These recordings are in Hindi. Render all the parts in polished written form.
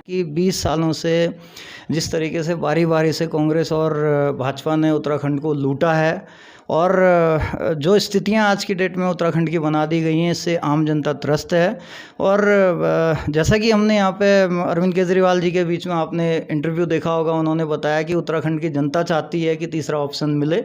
कि 20 सालों से जिस तरीके से बारी-बारी से कांग्रेस और भाजपा ने उत्तराखंड को लूटा है और जो स्थितियां आज की डेट में उत्तराखंड की बना दी गई हैं, इससे आम जनता त्रस्त है। और जैसा कि हमने यहाँ पे अरविंद केजरीवाल जी के बीच में आपने इंटरव्यू देखा होगा, उन्होंने बताया कि उत्तराखंड की जनता चाहती है कि तीसरा ऑप्शन मिले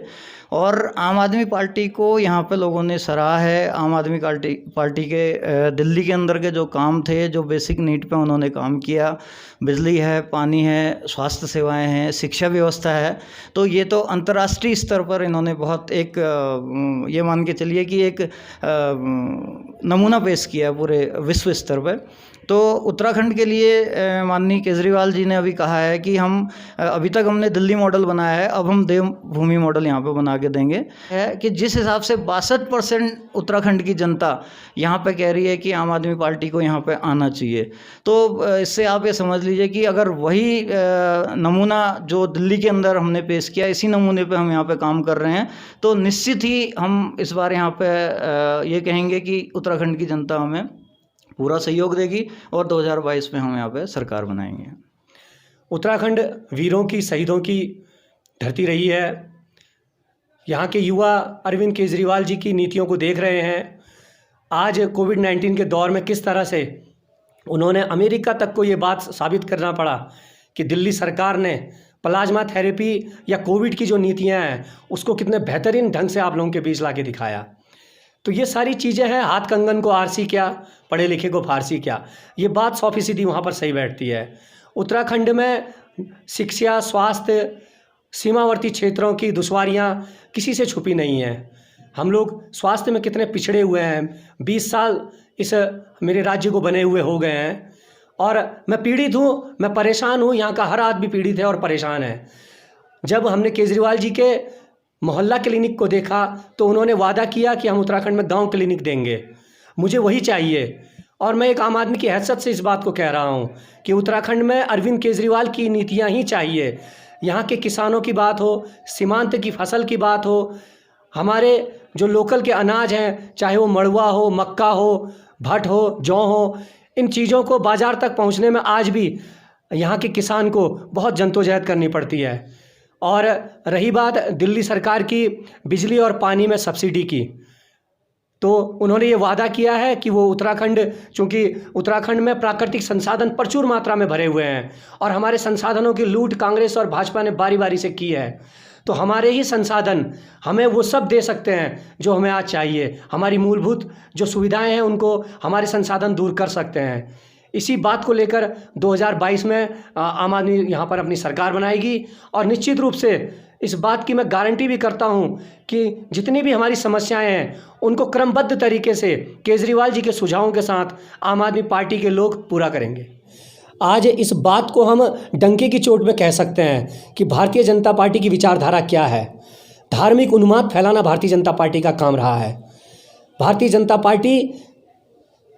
और आम आदमी पार्टी को यहाँ पे लोगों ने सराहा है। आम आदमी पार्टी के दिल्ली के अंदर के जो काम थे, जो बेसिक नीड पे उन्होंने काम किया, बिजली है, पानी है, स्वास्थ्य सेवाएं हैं, शिक्षा व्यवस्था है, तो ये तो अंतर्राष्ट्रीय स्तर पर इन्होंने बहुत एक ये मान के चलिए कि एक नमूना पेश किया है पूरे विश्व स्तर पर। तो उत्तराखंड के लिए माननीय केजरीवाल जी ने अभी कहा है कि हम अभी तक हमने दिल्ली मॉडल बनाया है, अब हम देवभूमि मॉडल यहाँ पे बना के देंगे। है कि जिस हिसाब से 62% उत्तराखंड की जनता यहाँ पे कह रही है कि आम आदमी पार्टी को यहाँ पे आना चाहिए, तो इससे आप ये समझ लीजिए कि अगर वही नमूना जो दिल्ली के अंदर हमने पेश किया, इसी नमूने पे हम यहाँ पे काम कर रहे हैं, तो निश्चित ही हम इस बार यहाँ पे ये कहेंगे कि उत्तराखंड की जनता हमें पूरा सहयोग देगी और 2022 में हम यहाँ पे सरकार बनाएंगे। उत्तराखंड वीरों की, शहीदों की धरती रही है। यहाँ के युवा अरविंद केजरीवाल जी की नीतियों को देख रहे हैं। आज कोविड-19 के दौर में किस तरह से उन्होंने अमेरिका तक को ये बात साबित करना पड़ा कि दिल्ली सरकार ने प्लाज्मा थेरेपी या कोविड की जो नीतियाँ हैं उसको कितने बेहतरीन ढंग से आप लोगों के बीच ला के दिखाया। तो ये सारी चीज़ें हैं, हाथ कंगन को आरसी क्या, पढ़े लिखे को फारसी क्या, ये बात 100% वहाँ पर सही बैठती है। उत्तराखंड में शिक्षा, स्वास्थ्य, सीमावर्ती क्षेत्रों की दुश्वारियाँ किसी से छुपी नहीं हैं। हम लोग स्वास्थ्य में कितने पिछड़े हुए हैं। 20 साल इस मेरे राज्य को बने हुए हो गए हैं और मैं पीड़ित हूँ, मैं परेशान हूँ। यहाँ का हर आदमी पीड़ित है और परेशान है। जब हमने केजरीवाल जी के मोहल्ला क्लिनिक को देखा तो उन्होंने वादा किया कि हम उत्तराखंड में गांव क्लिनिक देंगे। मुझे वही चाहिए और मैं एक आम आदमी की हैसियत से इस बात को कह रहा हूं कि उत्तराखंड में अरविंद केजरीवाल की नीतियां ही चाहिए। यहाँ के किसानों की बात हो, सीमांत की फसल की बात हो, हमारे जो लोकल के अनाज हैं, चाहे वो मड़ुआ हो, मक्का हो, भट हो, जौ हो, इन चीज़ों को बाज़ार तक पहुँचने में आज भी यहाँ के किसान को बहुत जद्दोजहद करनी पड़ती है। और रही बात दिल्ली सरकार की बिजली और पानी में सब्सिडी की, तो उन्होंने ये वादा किया है कि वो उत्तराखंड, चूँकि उत्तराखंड में प्राकृतिक संसाधन प्रचुर मात्रा में भरे हुए हैं और हमारे संसाधनों की लूट कांग्रेस और भाजपा ने बारी बारी से की है, तो हमारे ही संसाधन हमें वो सब दे सकते हैं जो हमें आज चाहिए। हमारी मूलभूत जो सुविधाएं हैं उनको हमारे संसाधन दूर कर सकते हैं। इसी बात को लेकर 2022 में आम आदमी यहाँ पर अपनी सरकार बनाएगी और निश्चित रूप से इस बात की मैं गारंटी भी करता हूँ कि जितनी भी हमारी समस्याएं हैं उनको क्रमबद्ध तरीके से केजरीवाल जी के सुझावों के साथ आम आदमी पार्टी के लोग पूरा करेंगे। आज इस बात को हम डंके की चोट में कह सकते हैं कि भारतीय जनता पार्टी की विचारधारा क्या है। धार्मिक उन्माद फैलाना भारतीय जनता पार्टी का काम रहा है। भारतीय जनता पार्टी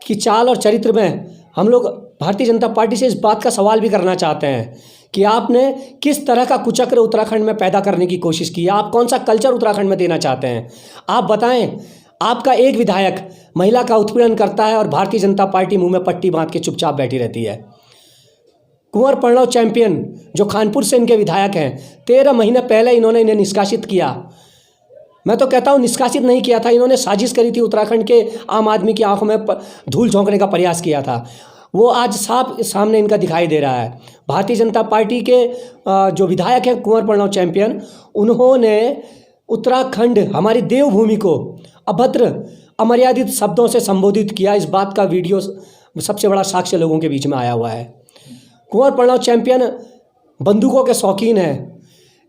की चाल और चरित्र में हम लोग भारतीय जनता पार्टी से इस बात का सवाल भी करना चाहते हैं कि आपने किस तरह का कुचक्र उत्तराखंड में पैदा करने की कोशिश की है। आप कौन सा कल्चर उत्तराखंड में देना चाहते हैं, आप बताएं। आपका एक विधायक महिला का उत्पीड़न करता है और भारतीय जनता पार्टी मुंह में पट्टी बांध के चुपचाप बैठी रहती है। कुंवर प्रणव चैंपियन जो कानपुर से इनके विधायक हैं, 13 महीने पहले इन्हें निष्कासित किया। मैं तो कहता हूँ निष्कासित नहीं किया था, इन्होंने साजिश करी थी, उत्तराखंड के आम आदमी की आंखों में धूल झोंकने का प्रयास किया था। वो आज साफ सामने इनका दिखाई दे रहा है। भारतीय जनता पार्टी के जो विधायक हैं कुंवर प्रणव चैंपियन, उन्होंने उत्तराखंड हमारी देवभूमि को अभद्र अमर्यादित शब्दों से संबोधित किया। इस बात का वीडियो सबसे बड़ा साक्ष्य लोगों के बीच में आया हुआ है। कुंवर प्रणव चैंपियन बंदूकों के शौकीन हैं।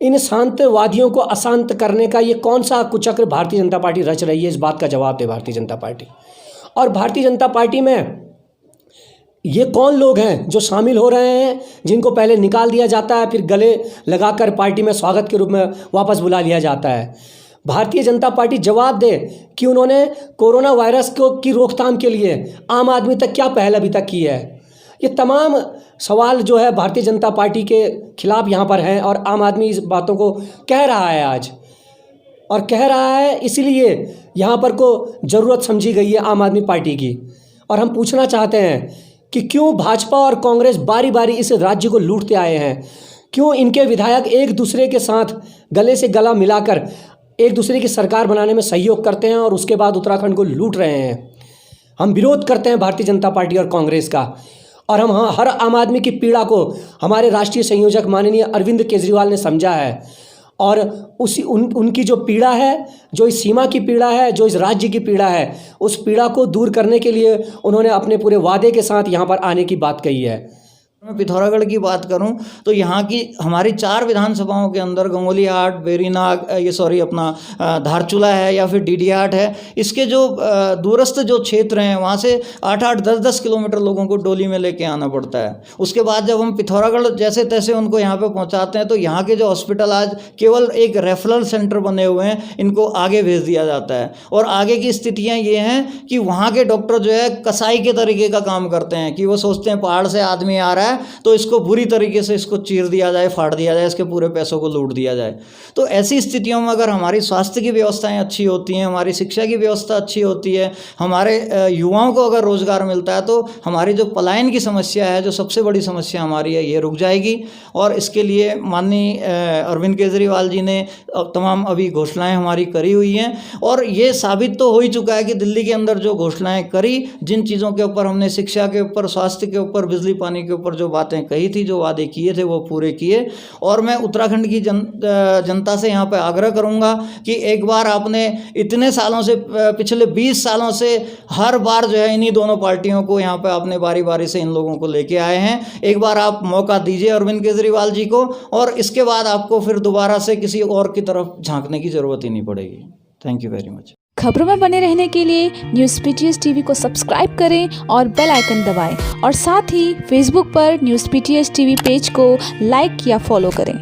इन शांतवादियों को अशांत करने का ये कौन सा कुचक्र भारतीय जनता पार्टी रच रही है, इस बात का जवाब दे भारतीय जनता पार्टी। और भारतीय जनता पार्टी में ये कौन लोग हैं जो शामिल हो रहे हैं, जिनको पहले निकाल दिया जाता है, फिर गले लगाकर पार्टी में स्वागत के रूप में वापस बुला लिया जाता है। भारतीय जनता पार्टी जवाब दे कि उन्होंने कोरोना वायरस की रोकथाम के लिए आम आदमी तक क्या पहल अभी तक की है। ये तमाम सवाल जो है भारतीय जनता पार्टी के खिलाफ यहाँ पर हैं और आम आदमी इस बातों को कह रहा है। आज और कह रहा है, इसीलिए यहाँ पर को ज़रूरत समझी गई है आम आदमी पार्टी की। और हम पूछना चाहते हैं कि क्यों भाजपा और कांग्रेस बारी बारी इस राज्य को लूटते आए हैं, क्यों इनके विधायक एक दूसरे के साथ गले से गला मिलाकर एक दूसरे की सरकार बनाने में सहयोग करते हैं और उसके बाद उत्तराखंड को लूट रहे हैं। हम विरोध करते हैं भारतीय जनता पार्टी और कांग्रेस का, और हम हर आम आदमी की पीड़ा को हमारे राष्ट्रीय संयोजक माननीय अरविंद केजरीवाल ने समझा है, और उनकी जो पीड़ा है, जो इस सीमा की पीड़ा है, जो इस राज्य की पीड़ा है, उस पीड़ा को दूर करने के लिए उन्होंने अपने पूरे वादे के साथ यहाँ पर आने की बात कही है। मैं पिथौरागढ़ की बात करूं तो यहाँ की हमारी 4 विधानसभाओं के अंदर गंगोली हाट, बेरीनाग, धारचूला है या फिर डीडीहाट है, इसके जो दूरस्थ जो क्षेत्र हैं वहाँ से 8-8, 10-10 किलोमीटर लोगों को डोली में लेके आना पड़ता है। उसके बाद जब हम पिथौरागढ़ जैसे तैसे उनको यहाँ पे पहुँचाते हैं तो यहाँ के जो हॉस्पिटल आज केवल एक रेफरल सेंटर बने हुए हैं, इनको आगे भेज दिया जाता है। और आगे की स्थितियाँ ये हैं कि वहाँ के डॉक्टर जो है कसाई के तरीके का काम करते हैं कि वो सोचते हैं पहाड़ से आदमी आ रहा है तो इसको बुरी तरीके से इसको चीर दिया जाए, फाड़ दिया जाए, इसके पूरे पैसों को लूट दिया जाए। तो ऐसी स्थितियों में अगर हमारी स्वास्थ्य की व्यवस्थाएं अच्छी होती हैं, हमारी शिक्षा की व्यवस्था अच्छी होती है, हमारे युवाओं को अगर रोज़गार मिलता है तो हमारी जो पलायन की समस्या है, जो सबसे बड़ी समस्या हमारी है, ये रुक जाएगी। और इसके लिए माननीय अरविंद केजरीवाल जी ने तमाम अभी घोषणाएँ हमारी करी हुई हैं, और ये साबित तो हो ही चुका है कि दिल्ली के अंदर जो घोषणाएँ करी, जिन चीज़ों के ऊपर हमने शिक्षा के ऊपर, स्वास्थ्य के ऊपर, बिजली पानी के ऊपर जो बातें कही थी, जो वादे किए थे, वो पूरे किए। और मैं उत्तराखंड की जनता से यहाँ पे आग्रह करूँगा कि एक बार आपने इतने सालों से, पिछले 20 सालों से हर बार जो है इन्हीं दोनों पार्टियों को यहाँ पे आपने बारी बारी से इन लोगों को लेके आए हैं। एक बार आप मौका दीजिए अरविंद केजरीवाल जी को, और इसके बाद आपको फिर दोबारा से किसी और की तरफ झांकने की ज़रूरत ही नहीं पड़ेगी। Thank you very much. खबरों में बने रहने के लिए न्यूज़ PTS TV को सब्सक्राइब करें और बेल आइकन दबाएं, और साथ ही फेसबुक पर न्यूज़ PTS TV पेज को लाइक या फॉलो करें।